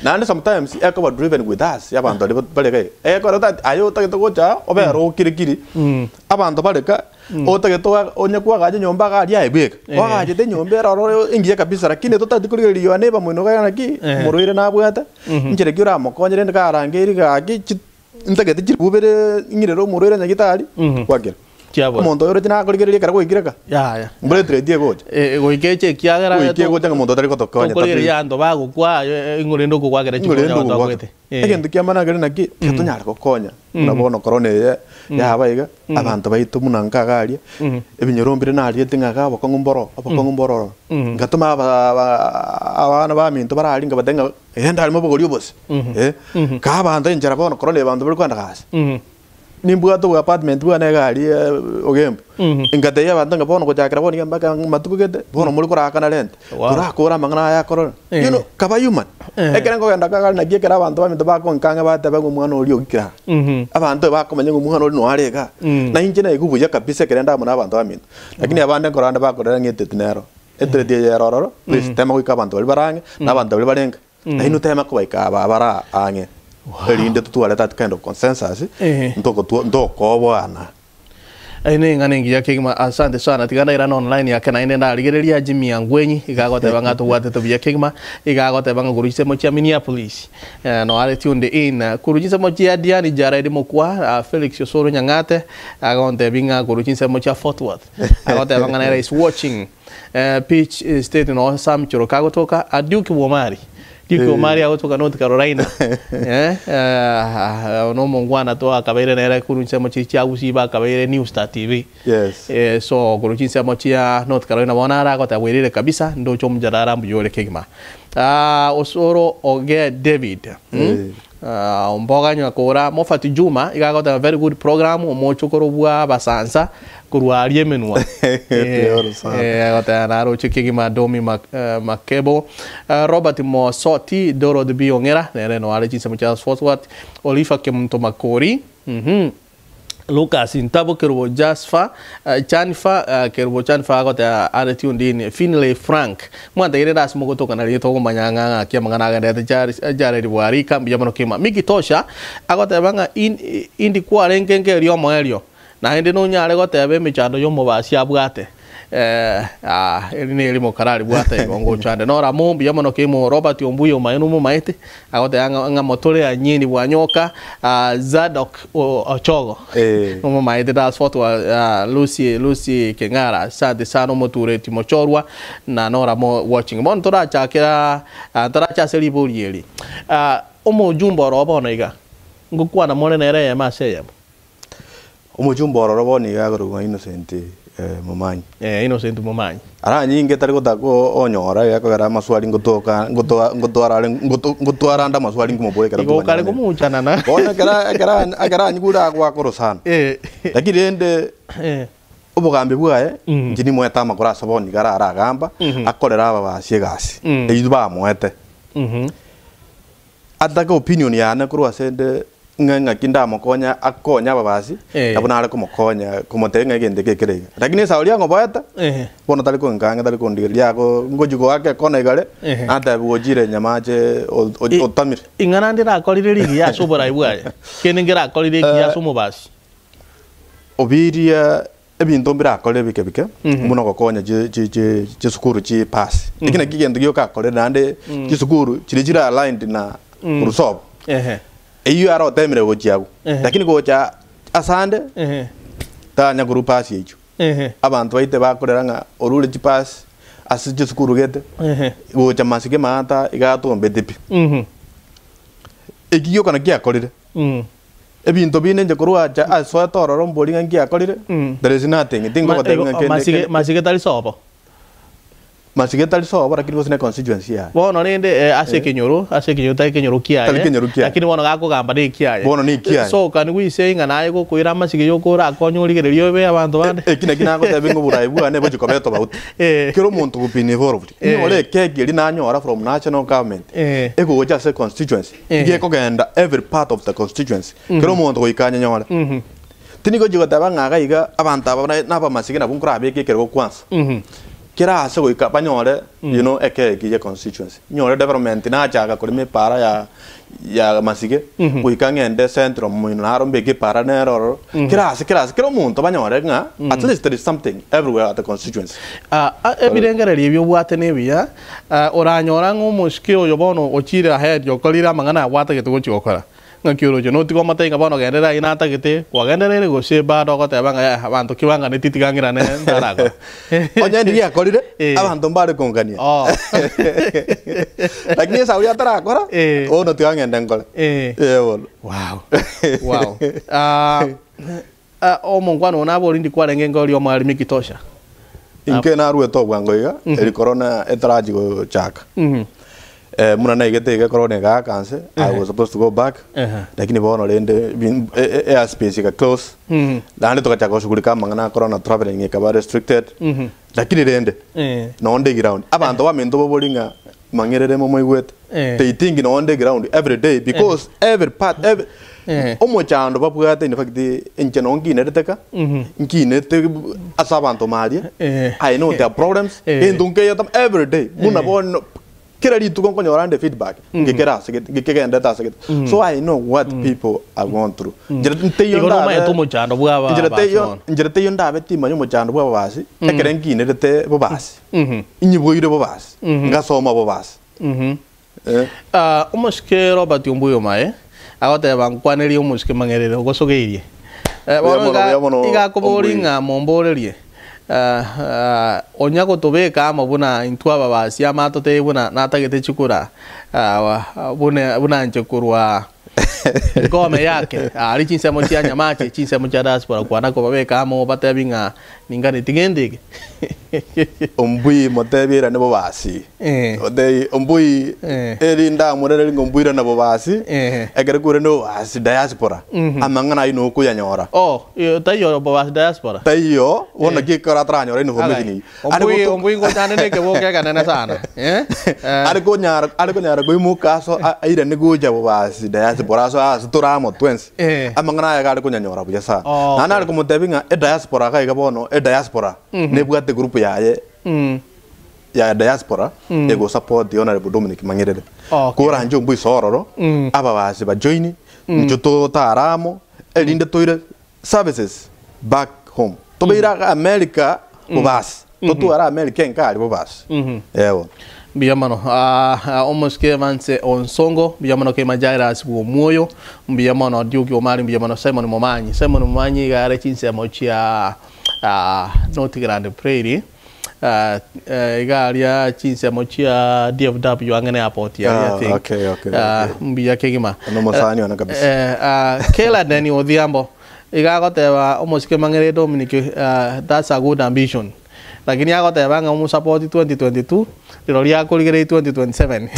And sometimes I come driven with us. Abantu baleke. Ko that ayo tagete gocha obero kirikiri. Abantu baleka o tagete onye kwa gaje nyomba ga ya ebeka. Wa gaje te nyomba ro ingie kabisa lakini to tatikuliri yo aneba muno ga naki muruire na bwata. Njere kyura mokonye rende ga rangeri ga ki Intagete chirubere ingirero murere nyagitari kwagera. Omonto ore tina akorigereria kara goikireka. Ya. Mbure tretie gocha. Goikeche kiagera. Goikie gocha ngomonto tari gotokonya. Goikie ando bagukwa ingurendo kugwagera chikonya batogwete. Egento kiamana gere naki yatunyara gokonya. Nabono korone yabaiga abantu baitu munanka garia. Ebinyorombire nari tingaga bakongumboro abakongumboro. Ngatuma abana ba minto barali ngabadenga enda alimo bogori obose. Ka abantu enjara bono korone abantu bari kwanda gas. Nimbuato wa apartment bwana gari ogembe ingate ya bandanga bono ko jakira boni ngamba matukugete bono muri kurakana rent turakora mangana ya korona you know kaba human ekera ngo genda kagari na giekera abantu baminto bako nkanga batebe ngo mwana uri ogikira abantu bakomanye ngo mwana uri no arega na inje na igubuya kabisa kerenda mu abantu baminto lakini abande koranda bakorera ngete tinero etreti ya rororo please tema ko abantu bali barange na abantu bali barenga na ino tema ko baika bara ange erinde tutuale that kind of consensus ndoko bwana aine ngane ngiya kigma asante sana tiganda ira online ya kana ine ndarigereria Jimmy Angwenyi igagote banga tuwate tubya kigma igagote banga kurujise mochi ya Minneapolis no ale tunde in kurujise mochi ya Diani Jaredi mokwa Felix Osoro Nyangate agonte binga kurujise mochi ya Fort Worth agote banga na is watching Peach State no Sam Chorokago toka Aduke Womari Kiko Maria kutoka North Carolina no mongwana to akabere nera kuruncha mochi cha usiba akabere New Star TV so kuruncha mochi ya North Carolina bonara ko tawirire kabisa ndo chomjarara mbuyore kigma Osoro Oge David mboga nyakora mofati Juma igagota very good program omochokoro bwa basansa kurwarie menwa agota naro chikigima Domi Makebo Robert Mosoti Doro de Biongera nere no ale chinsa muchas Fort Olifa Kemunto Makori Lucas Intabo Kerbo Jasfa Chanfa Kerbo Chanfa agota areti undini Finlay Frank mwanda ire das mogoto kana rito manyanga kia mangana gande jare riwari kambi yamono kima Miki Tosha agota banga indi kwa renkenge ryo moelio na hindi no nyare gote be michando yo mobasi abwate eli mo karari bwate ngo chande no ramombi yamono kimo Robert Ombuyo mayenu mo maite agote anga motore anyini bwanyoka Zadok Ochogo mo maite das foto Lucy Kengara sade sano moture timochorwa na no ramo watching mon tora chakira tora chaseli bolieli omo jumbo robo noiga ngukwa na mone nere ya maseya omujumbo robo ni gaguru Innocent Momanyi Innocent Momanyi ara nyinge tari gotako onyora yakagara maswali ngotwara nda maswali ngumboye kara go kare kumuchana na bona kara nyigura kwa korosana lakini ende ubugambe bwaye njini mweta makora saboni gara aragamba akorera aba basiegasi eyuba mwete ataka opinion yana kurwa sende nganga kinda mokonya akonya babasi abona ale kumokonya kumotenga gende gekere lakini saulia ngoboeta bona tali ko nganga tali ko ndiria ko ngojugo wake kona igale ata bugojire nyamaje otamir ingana ndira akorire ligi ya sobora ibwaye keningira akorire ligi ya somobasi obiria ebinto mbira akore bike muno gokonya je sukuru chi pass ikina kigende gyoka akore nande chi sukuru chirijira aligned na kurusob iyo aro temere gochiago lakini gocha asande tanya guru pass yecho abantu baite bakorera nga orule chi pass asije sukuru gete gocha masike mata igato mbetipi ekiyo kana kiakorire ebinto bine nje kurwa cha aso tororo mbolinga kiakorire there is nothing tingo gotenga kende masike tali sobo masigeta sobo lakini gosine constituency ya bono nende ase kenyoro tai kenyoro kiaye lakini bono gako gamba de kiaye bono ni kiaye so kan we saying naye go kuira masige yo kora akonyorigererio be abantu bande kina go tabengo buraibu ane bojo kobeto baut kero muntu kupini involved ni ole kegeli na nyora from national government ego goja se constituency ngie ko genda every part of the constituency kero muntu ko ikanya nyora tinigo jigo tabanga ga iga abantu abana naba masige na bunkura abeke kero kwanza kira ase goika banyore you know ekege constituency nyore development na chaga kurime para ya masige goika ngende central mu naro mbege para nero kira ase kero muntu banyore nga at least there is something everywhere at the constituency ebirengere byo bwate nebia oranyora ngo muskio yo bono ochira head yo kolira mangana wata getugo chokora ngakiuro jo no tiko mate ngabano gendera inata gite kwa gendera go se ba do gote banga abantu kibanga ne titigangira ne ndarago onya ndi akorire abantu mbare kongania lakini sauri atarakora ono tigangenda ngole wow o mongwano na bo ndi kware ngengoli o mari mikitosha inke na ruwe to bwangoiga eri corona etaraji go chaka muna na igete ga corona ga kanse I was supposed to go back lakini bono lende air space ga close dande to kachaka shughulika mangana corona traveling ga restricted lakini lende no on the ground abantu bamendo bobolinga Mang'Erere mo moigwete they think no on the ground every day because every part every omochando babwate in fact encheno nginereteka nginete asabanto maria I know their problems endunke yatam every day muna bon kira ritu kon konyorande feedback ngekera ngekenda ta segit so I know what people are going through njirete yonda omochando bwaba njirete yonda beti manyo mochando bwaba basi ekere nginerete bobasi inyiboire bobasi ngasoma bobasi omoske Robert Ombuyo mae agote bankwaneri omuske Mang'Erere ogosogeirie iga koboringa momborerie onyago tobeka amabuna intwa babasi amatote buna natagete chukura buna nchekurwa ngome yake ali chinsemo chia nyamachi chinsemo cha diaspora kwana ko babeka amo batabinga ningane tigendege ombui motebira ne bobasi odei ombui erinda murere ngombuira na bobasi egere kure no as diaspora amangana ino ku yanyora tayo bobasi diaspora tayo wona ki kara tranyora ino homegini ombui ngotane ne ke boke kana sana ariko nyara go imukaso aire ne goja bobasi diaspora so as turamo twins amangana ya ko nyanyora buyasa nana ariko motebinga diaspora ka igabono diaspora ne bwate group ya diaspora ego support the Honorable Dominic Mang'Erere kora njo mbu sororo aba basi ba join njoto taramo elinde toire services back home to beira America bobas to tu ara America nkali bobas ewo biyamano omoske manse onsongo biyamano ke majaira asibu moyo biyamano diuki omari biyamano Simon Momanyi gare chinse mochia not grande prairie igaria chinse mochia DFW angene airport ya think okay mbiya kegima no mosani ona kabisa kela deni odhiambo igagoteba omoske Mang'Erere Dominic that's a good ambition lakini agoteba nga support 2022 liroria kuligere 2027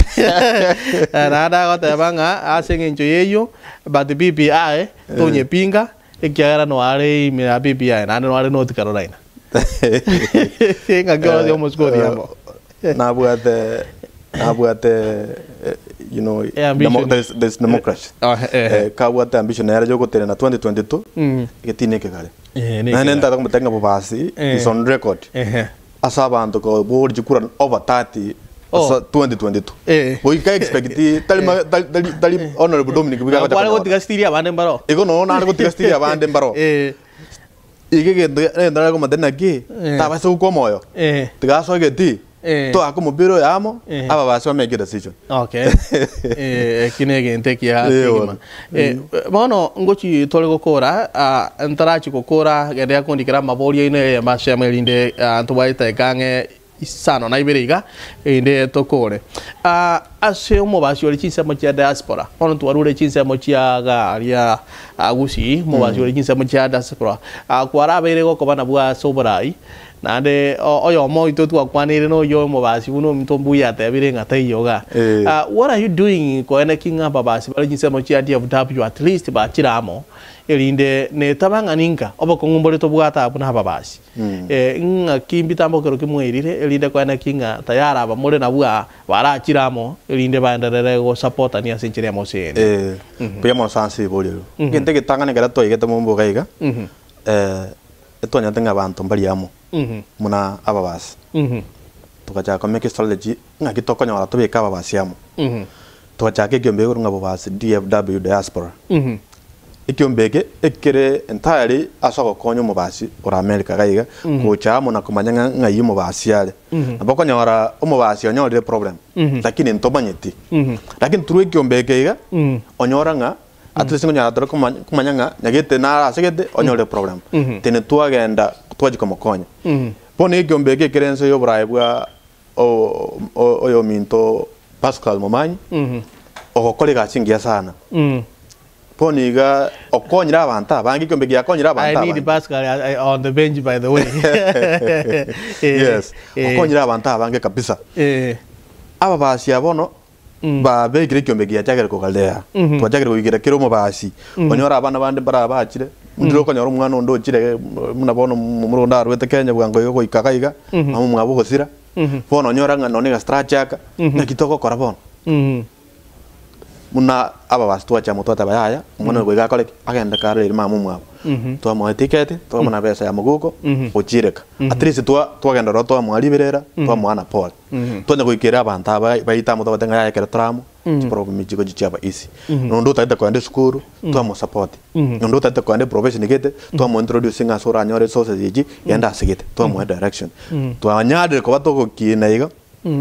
nada agoteba nga asengencho yeyo but BBI tonye pinga ikiagara no are mira BBI na no are North Carolina nga gozi almost go diamo nabuate you know there's democracy kabuate ambition era jogo tena 2022 getine ke kale na nenda ko mutenga bobasi is on record asabando ko board jikura over 30 2022 boy ka expect tali Honorable Dominic biga ko wale tigastiria bande mbaro ego no na ko tigastiria bande mbaro ige ndara ko madena ki taba se ko moyo tigaso geti to ako mobiro yamo aba basi make decision okay kinege nteki ya kigima bono ngochi tole gukora ntarachi gukora gende yakundikira mabori ine masha melinde antubaita kange isano na iberiga inde tokore ase umobasi oli chinsemo cha diaspora ono twarure chinsemo cha garia agusi mobasi oli chinsemo cha diaspora kwara bere go kobana bwa soborai nande oyo mo itotu akwanire no yo mobasi uno mtombu ya tebire ngate yoga what are you doing ko ene kinga babasi bali chinsemo cha DFW at least ba chiramo elinde ne tabanga ninka obako ngumbole to bwata abuna babasi nga kimbitambo kero kimwirire elinde ko ene kinga tayara ba mole na bwa bara chiramo elinde bandarere go support ani asinchire mo sene piyamo sansi bolero gente que tangane gara to igete mo mboga iga etonya tenga bantu mbaliamo muna ababasi tukacha ko make strategy nga kitoko nyora to beka babasi amo tukacha ke gyombe ngo babasi DFW diaspora ikyombeke ekere entirely asoko konyo mubasi ora America gaiga kucha mo na kumanya nga yimo basi yale naboko nyora umubasi onyore problem lakini ntomanyeti lakini turu ikyombeke iga onyora nga at least ngonya atoro kumanyanga nyagete na asegete onyole problem tene tuagenda twaje komokonya pone gyombe ke kerenso yo braibwa o minto Pascal Momanyi okokorega chingia sana poniga okonyira abantu abangi gyombe gyakonyira abantu I need Pascal on the bench by the way. Yes, okonyira abantu abangi kabisa aba basi abono ba begire gyombe gyachagere ko kaldea twachagere kugira kiro mo basi onyora abana bande bara bachire ndiro konyora umwana ndo chire munabono muronda arwete Kenya bwango yo ikakaiga amu mwabo gosira bono onyora ngano nega strachaka na kitoko kora bono muna aba basi twacha mutota bayaya umwana gwiga kole agenda kare mamu mwabo twa ticket twa muna pesa ya muguko ochireka at least twagenda ro twa mwaliberera twa mwana Paul twanya kuikira abantu bayita mutota tenga ya kera tramo problem ichigo chichaba isi nondo taita kwande skuru twa mo support nondo taita kwande profession gete twa mo introducing asura nyore sources yiji yenda sigete twa mo direction twa nyade ko batoko kina iga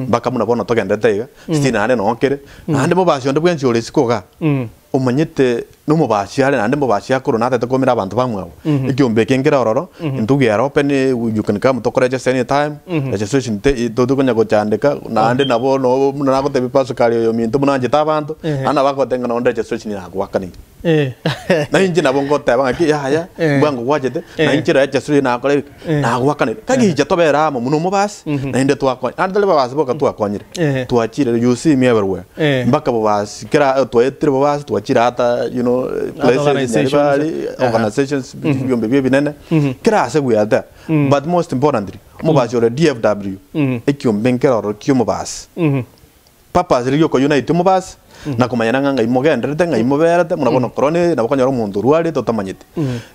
baka muna bona togenda taiga stina hande no okere hande mo basyo ndebwe nchole sikoga umanyete no mo basya hande nande mo basya kuro na tete komira abantu bamwe ikyombe kengera ororo ndugi ya open you can come to register any time registration todo konya go chandeka na hande nabo no muna ko tebi Pascal yo minto muna njeta abantu ana bako tenga no registration ya gwakani na inji nabo ngota banga ya bwango wajete na inji registration na kole na gwakani kagi jatobera mo muno mo bas na inde twako andale bas boka twakonyire twachire you see me everywhere mbaka bas kira twaetire bas twachire hata you know organizations byombe binene kira se we are there but most importantly mo bas yore DFW ekyombe nkera ro kyomo bas papa ziriyo ko unite mo bas na kumanyana nganga imogendere nga imoberete munabona korone nabakonyora umuntu ruari totamanyite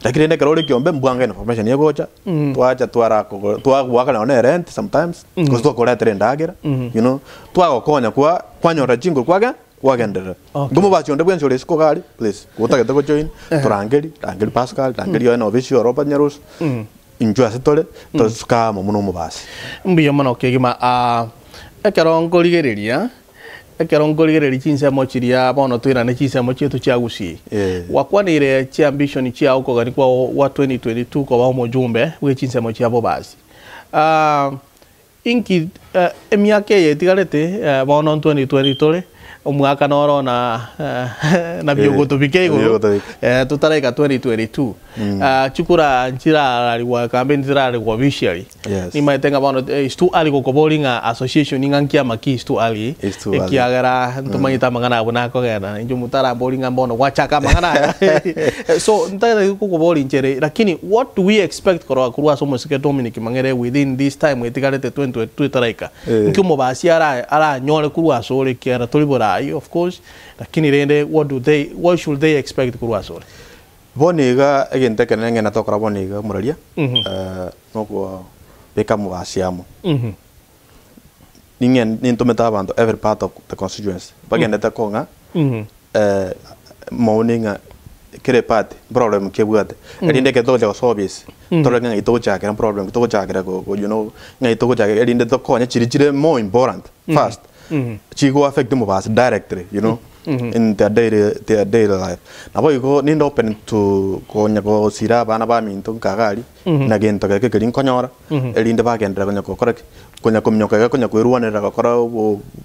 lakini ndeka role kyombe mbwanga information yegocha twacha twarako twagwaka na rent sometimes because twakora trendagera you know twagokonya kwa kwanyora jingo kwaga wagendere ngomo bacho ndebwe nchole siko gali please kutagete ko join turangeli Pascal turangeli yo na official Robert Nyarus enjoy asitole tosuka muno mubasi mbiyo mono kegima ekerongo ligereria ekerongoligereri chinsemo chiria bono twirane chinsemo chetu chia gusi wakwanire chi ambition chia uko gani kwa wa 2022 kwa wa mujumbe we chinsemo chia Bobasi inki emiake yetigarete bono 2022 umwaka noro na biogoto bikego tutareka 2022 chukura nchira aliwa campaign nchira aliwa visually ni maitenga bono is too early ko bowling association ningankia maki is too early ekiagara ntumanyita mangana abuna ko gana injo mutara bowling bono wachaka mangana so ntare ko bowling chere lakini what do we expect kurwa somo sike Dominic Mang'Erere within this time etigarete 2022 tareka nkimo basi ara nyole kurwa sole kiara tolibora of course lakini rende what should they expect kurwa sole boniga agente kenenge na tokra boniga muralia noko beka mu asiamo ningen nintometa abantu every part of the constituency bagenda ta konga morning kere part problem ke buate rinde ke toja service tole ngai toja ke problem toja ke go you know ngai toja ke rinde to konya chiri more important fast chigo affect mo bas directly you know in their daily life na boy go nindo open to konya go sira bana ba minto kagali na gento ke kelin konyora elinde ba gendra konya ko correct konya komnyoka konya ko ruanera ko kora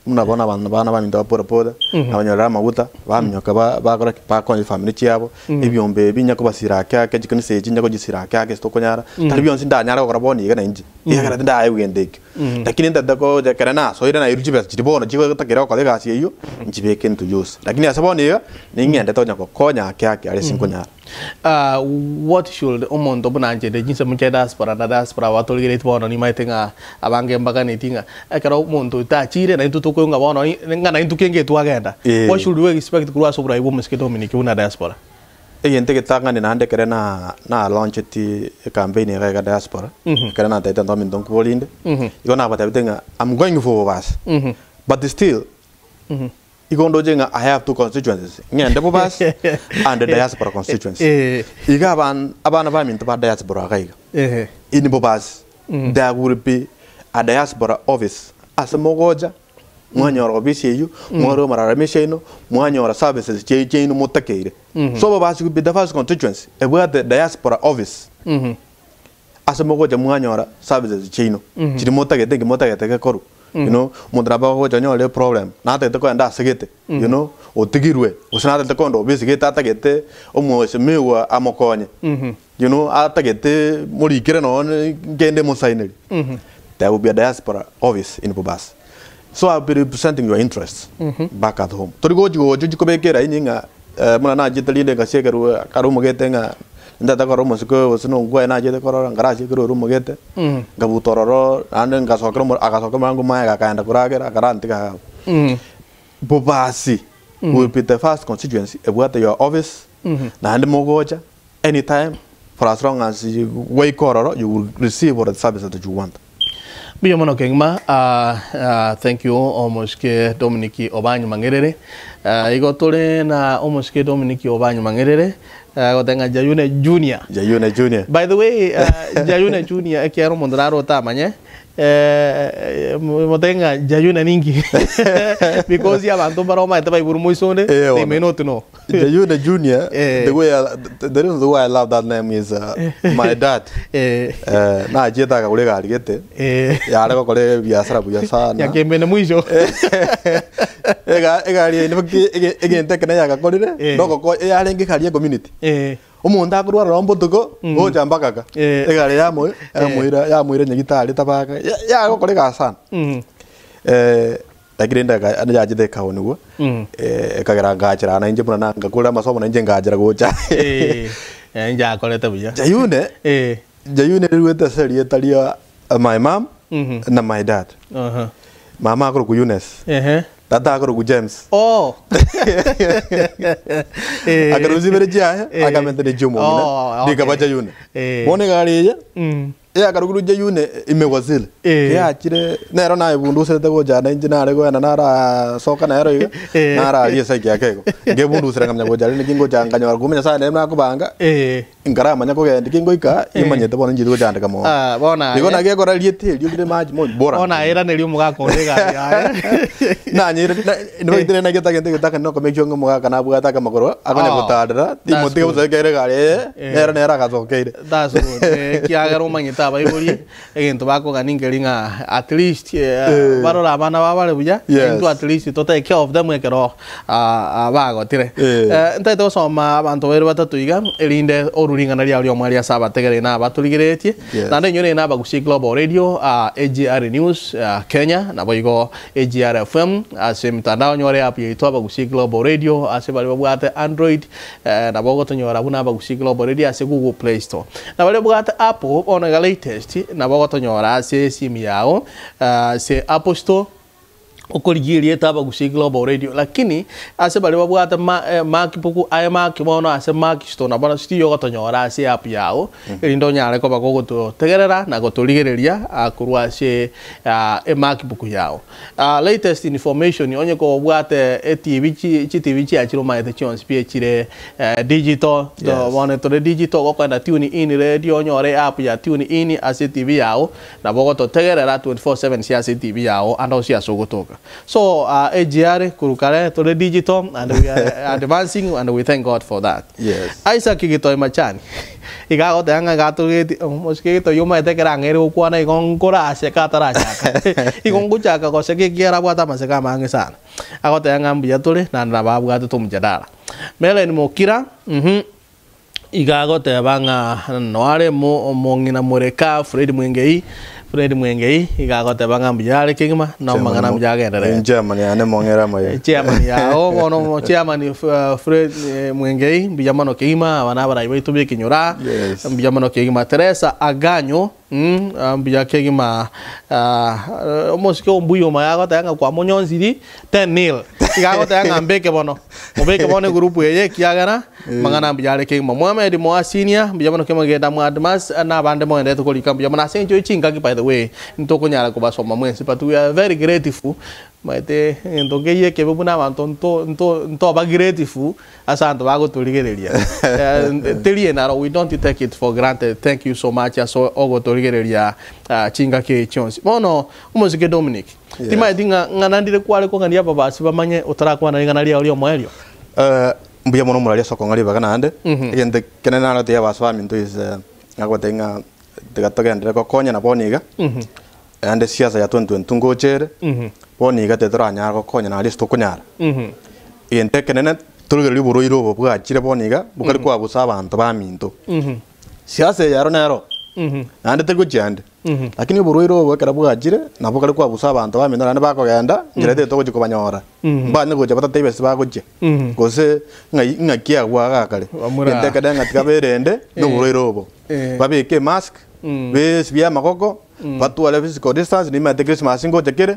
una bana ba minto pora na banyora maguta ba mnyoka ba correct pa konya family chiabo ebyombe binya ko basira ka ke jikani se jinya ko jisira ka ke sto konyara talibyon sinda nyara ko boni ga inji ya nda ai wendek lakini nda ko de karana so ira na iruji bes jibono jigo takira ko ga siyo njibe ken to use lakini asaboni ningende to nyako konya kyake ali sinkonyara what should omonto bunanje de jinsa munche diaspora watolgere bono ni maitenga abange mbaga nitinga ekara omonto ta chire na intuto ko ngabono ngana intukenge twagenda what should we expect kurwa sobra ibo meske Dominic una diaspora yente ke tanga ni nande kere na launch ti campaign ga diaspora kere na taita ndo mindon ko linde igona bata bitenga I'm going for us but still igondo jenga I have two constituencies ngende Bobas and the diaspora constituency iga abana ba minto ba diaspora ga in Bobas there will be a diaspora office as mogoja mwanyoro bisi yu mwaro marara mesheno mwanyoro services cheino mutakeire So Bobasi could be the first constituency. And we had the diaspora office. Asamogo Jamuanyora services chino. Chimota get the koru. You know, Mudraba Janyo problem. Not at the coin that's get, you know, or Tigirwe, was not at the condo, basically get almost a mewa amokone. You know, I'll get the Morikiran on gain them sign. There will be a diaspora office in Bobasi. So I'll be representing your interests back at home. To go to Jukobeka in Mona Jitali, Kaseka, Karumagetenga. Ndata ko romo siko wasino ngwa na jete ko ngarashi ko romo gete gabutororo ande ngasokro akasokro mangu maya ka kanda kuragera akaranti ka Bobasi will be the first constituency about your office na ande mogoja anytime for as long as you wake or you will receive all the services that you want. Biyomono kengma, thank you almost ke Dominic Obanyi Mang'Erere. Igotole na almost ke Dominic Obanyi Mang'Erere. Gotenga Jayune Junior. Jayune Junior. By the way, Jayune Junior kiaro mondraro tamanye. Motenga Jayune ningi. Because ya bantu baroma itabai burumuisone. They may not know. Jayune Junior. The reason why I love that name is my dad. Na jeta ka kulega aligete. Ya aleko kole biasara buyasa. Ya kembene mwisho. Ega ali ege tekena ya ka kolire. Doko ko ya lengi kali community. Umuntu akurwa rombo tuko goja mbakaka egale ya muire nyigitari tabaka ya gokorega sana agirenda ga anja jide kawo nugo ekagera ngachira na inje muna ngakura masomo na inje ngajira gocha nja akoleta buya Jayune riweta serie talia my mom na my dad mama akuru ku Eunice Tata akuru ku James. Oh. Akaruzi berejia akamende de Jomo diga baja Jayune. Mone gari ya akaru Jayune imewazile. Ya chire nero na ibundu sete go jana injina rego na nara soka na ero nara yesa kyakeko. Ge bundu sere ngamnya go jari ningo janga nywa gumenya sa nemna kubanga. Ingara manya ko gendi kingo ika imanyete bona njido janda kamo. Bona. Digo na ge ko raliete liyo maji mo bora. Ona era ne liyo muga kondega ya. Na nyire no itire na geta geta no ko mejongo muga kana buga taka makoro akonya butadra timote ko segere gare nera ka sokeire. That's good. Kiagero manyeta baibuli egento bako ganingelinga at least barora bana babale buya into at least to take care of them ekero bago tire ntete osoma abantu bere batatu iga elinde oruringa nali ali omwali asaba tegere na batuligeretie na nyone na bagusi Global Radio AGR News Kenya na boigo AGR FM ase mtandao nyore app yitwa bagusi Global Radio ase bali babwate Android na bogo tonyora buna bagusi Global Radio ase Google Play Store na bali babwate Apple ona latest na bagotonyora se simu yao se Apple Store okoligirie taba gusi Global Radio lakini ase bali babwata mark puku ay mark mono ase mark store na bana studio gotonyora ase app yao elindo nyale ko bagogo to tegerera na gotoligereria akurwa se mark puku yao latest information onye ko bwate TV chi achiro maete chons pie chire digital do monitor digital go kwenda tune in radio nyore app ya tune in ase TV yao na bogoto tegerera 24/7 si ase TV yao ando si asogotoka. So AGR kurukare to the digital and we are advancing and we thank God for that. Yes. Isaac kigito machani. Igago tanga gato moske to yuma tekera ngere kwa na ikongora ase katara chaka. Ikonguchaka ko seke kiara bwata maseka mange sana. Ago tanga mbuya tole na babu gato to mjadala. Mele ni mokira igago te banga noare mongina moreka Fred Mwengei igago te banga mbijale kingma na mangana mbijage ndere Germany ane mongera moye Germany ya ono Germany Fred Mwengei mbijamano kingma abana bara ibe tubye kinyora mbijamano kingma Teresa Aganyo mbijake kingma mosiko mbuyo mayago tanga kwa monyonziri 10-0 igago tanga mbeke bono grupu ye kiagana mangana mbijale kingma Mohamed Moasinia mbijamano kingma geda mu advance na bande mo ndete ko likambu yamana senjo chinga ki by the way ntoko nyala ko basoma mwensi but we are very grateful maite ndoke ye ke bubuna bantu nto ba grateful asanto bago tuligereria teliena we don't take it for granted. Thank you so much aso ogo tuligereria chinga ke chons bono umuzike Dominic tima dinga nganandire kwale ko ngania Bobasi bamanye utarakwa na nganalia oli omwelio mbuya mono muralia soko ngari bagana ande igente kenena na tia baswa minto is ngagotenga tegatogendere ko konya na boniga ande siasa ya 2022 ngochere boniga tetoranya ko konya na listo kunyara igente kenena turugeri buruiro bo bwachire boniga bukari kwa busa abantu ba minto siasa ya ronero ande teguchande lakini buruiro bo kera bwachire na bukari kwa busa abantu ba minto ande bakogenda njire teto kujiko banyora mbane goje batatebesi bagoje gose ngakia gwaga kare igente kadanga tikaberende no buruiro bo babike mask bes bia makoko batu ala physical distance ni mate Christmas ngo tekere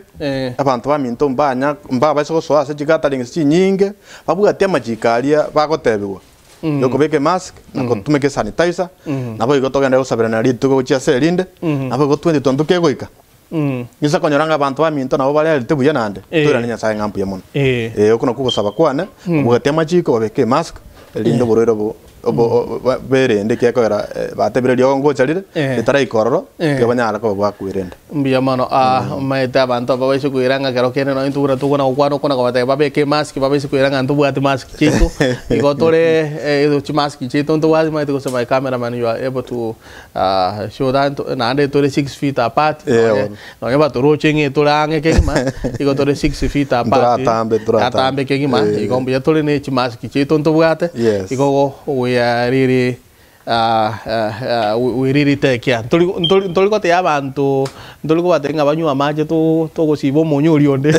abantu baminto mbanya mbaba so so ase jigata lingi nyinge babuga tema jikalia bagotebewa yoko beke mask nako tumeke sanitizer nabo igotogenda usabira na ritu go chia selinde nabo go 20 ke goika ngisa konyoranga abantu baminto nabo bale tebuya nande tura nya sa ngampu yemono okuno kuko saba kwane babuga tema jiko babeke mask lindo borero bo bere ndike yakora batebere lyo ngo chalire itara ikororo kebanyala ko bakwirenda mbia mano maita bantu babaisho kuiranga kero kene no intura tukona ukwano kuna kwa babeke mask babaisho kuiranga ntu bwati mask chitu igotore edo mask chitu ntu wazi maita ko my cameraman you are able to show that na ande tore 6 feet apart no yaba to roching iturange kema igotore 6 feet apart atambe kema igombia tore ne mask chitu ntu bwate igogo we really take care. Ntoli ko te abantu ntoli ko batenga banyu amaje to gosibo monyori onde.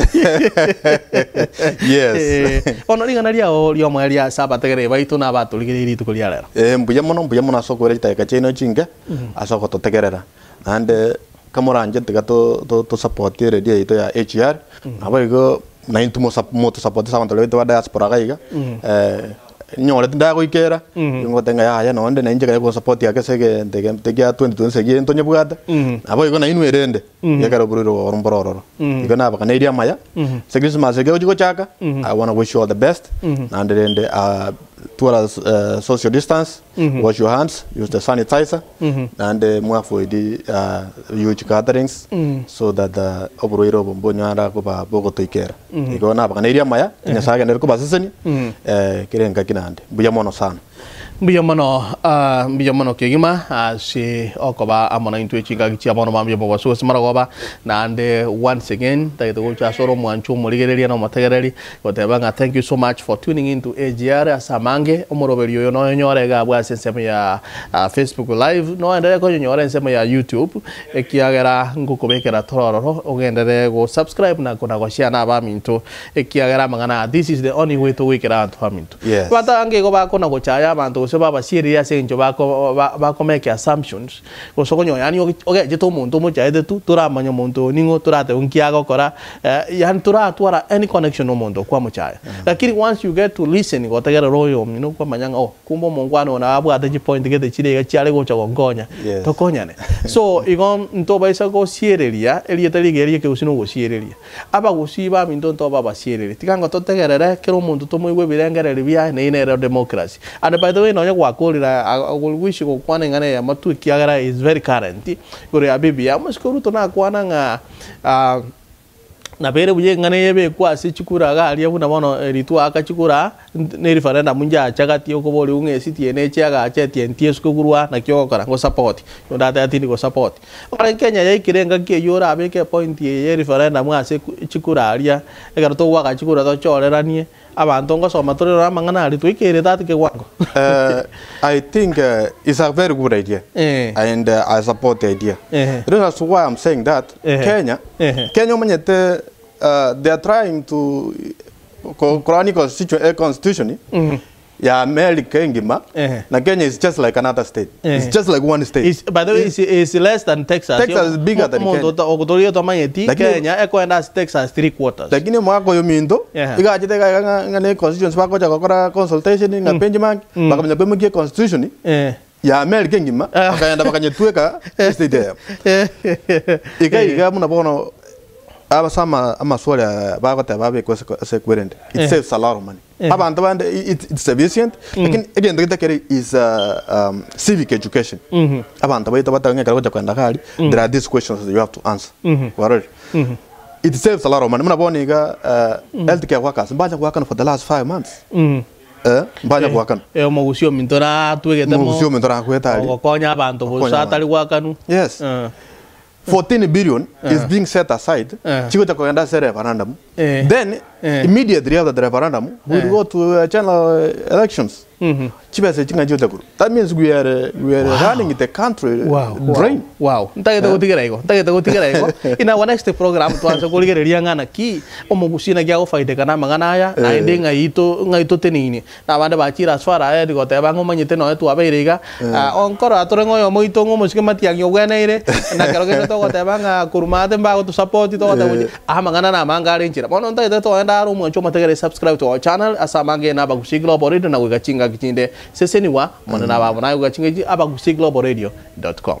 Yes. Ono linga lia o lio mwalia sabategere baitu na batuli kiri tukulia lera. Mbuya mono soko reta ka cheno chinga asoko to tegerera. Ande kamoranje tiga to support radio ito ya HR. Abago na intumo support sabantu leto wa diaspora gaiga. Nyore ndago ikera ngo tenga ya no onde na injeka ko support yake sege ndege ya 2020 sege entonye bugata abo iko na inwerende yakara buriro orombororo iko na baka nedia maya sege Christmas sege ujiko chaka I want to wish you all the best and then towards social distance wash your hands, use the sanitizer and more for the huge gatherings so that oburiro bombonyara ko ba bogoto ikera iko na baka nedia maya nyasaga nerko baseseni kirenga kinande buya mono sana Mbia mono kegima si okoba amona intu chinga kichi amono mambia bo so simara goba na ande once again taito ko chasoro mwanchu muligereria no mategereri gotebanga thank you so much for tuning into AGR asamange omoroberio yo no nyorega bwa sensema ya Facebook live no endere ko nyore nsema ya YouTube ekiagera ngukobekera tororo ogendere go subscribe na kona go share na ba minto ekiagera mangana this is the only way to wake around to minto bata ange go ba kona go chaya bantu so baba serious enjo bako make assumptions ko so konyo yani oge jeto muntu mo chaide tu tura manyo muntu ningo turate unkiago kora yani tura any connection no muntu kwa mochaya lakini once you get to listen go tegera royo mino kwa manyanga kumbo mongwano na abu adaji point get chire ga chale go chagongonya to konyane so igon nto baisa go siereria elieteligerie ke usino go siereria aba go siba minto nto baba siereria tikango to tegera kero muntu to moigwe birengere bia ne ine democracy and by the way no yakwakora agulwishi ko kwana ngane ya matu kiagara is very current gore ya bibi ya muskuru to na kwana nga na bere buje ngane yebe kwa si chikura ga ali abuna bono ritu aka chikura ne referendum munja chagati ko boli unge city ene chaga cha TNTS ko gurwa na kyo kora ngo support yo data atini ko support ora Kenya ya ikirenga ke yora abeke point ye referendum ase chikura alia egaro to waka chikura to choreranie abantu ngo soma tore ramangana ali tuikere tati ke wango I think it's a very good idea and I support the idea. That's why I'm saying that Kenya manyete they are trying to chronicle constitution ya America ngima na Kenya is just like another state. It's just like one state. By the way, it's less than Texas. Texas is bigger than Kenya. Kenya eko enda Texas 3/4. Lakini mwako yo mindo iga ajite ngane constitution bako cha kokora consultation nga benchmark baka mnya bemukie constitution ya America ngima akaenda bakanyetweka state ya. Iga muna bono aba sama amaswali bako tababe ko sequerent. It saves a lot of money. Abantu bande it's efficient lakini again the kere is civic education. Abantu bayita batanga karo cha kwenda kali there are these questions that you have to answer. It saves a lot of money. Muna boniga healthcare workers mbaja working for the last 5 months. mbanya gwakanu omugusio minto na twegete mo mugusio minto na kwetari ogokonya abantu busatari gwakanu. Yes. 14 billion is being set aside. Chico to go referendum. Then immediately after the referendum, we go to general elections. That means we are running the country drain. Wow. In our next program, to answer Goliga ki omugusina gya fight kana manganaya na endinga ito tenini. Na banda bachira as far as got abango manyete no to aberega. Onkora atorengo yo moito ngo musikemati yang yoganere na karoge to got abanga kurmate mbago to support to got amangana na manga renchira. Bono nta to enda rumo choma tegere subscribe to our channel asamange na bagusi global radio na wegachinga kichinde seseniwa mwana na babona wegachinga abagusi global radio.com.